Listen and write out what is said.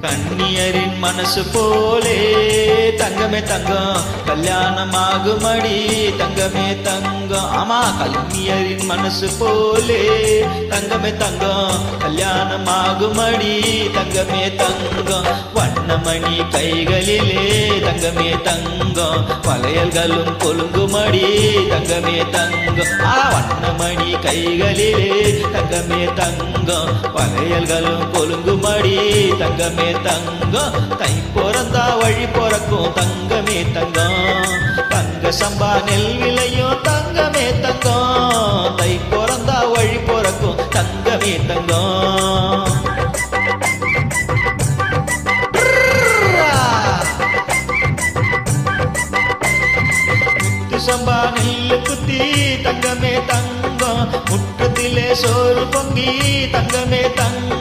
கண்ணியரின் மனசு போலே தங்கமே தங்கம் கல்யாணமாகுமடி தங்கமே தங்கம். ஆமா, கண்ணியரின் மனசு போலே தங்கமே தங்கம் கல்யாணமாகுமடி தங்கமே தங்கம். வண்ணமணி கைகளிலே தங்கமே தங்கம் வளையல்களும் கொலுங்குமடி தங்கமே தங்கம். வண்ணமணி கைகளிலே தங்கமே தங்கம் வளையல்களும் கொலுங்குமடி தங்கமே தங்கம். தை பிறந்தா வழி பிறக்கும் தங்கமே தங்கம் தங்க சம்பா நெல் விளையும் தங்கமே தங்கம். தை பிறந்தா வழி பிறக்கும் தங்கமே தங்கம். முத்து சம்பா நெல்லு குத்தி தங்கமே தங்கம் முற்றத்திலே சோறு பொங்கி தங்கமே தங்கம்.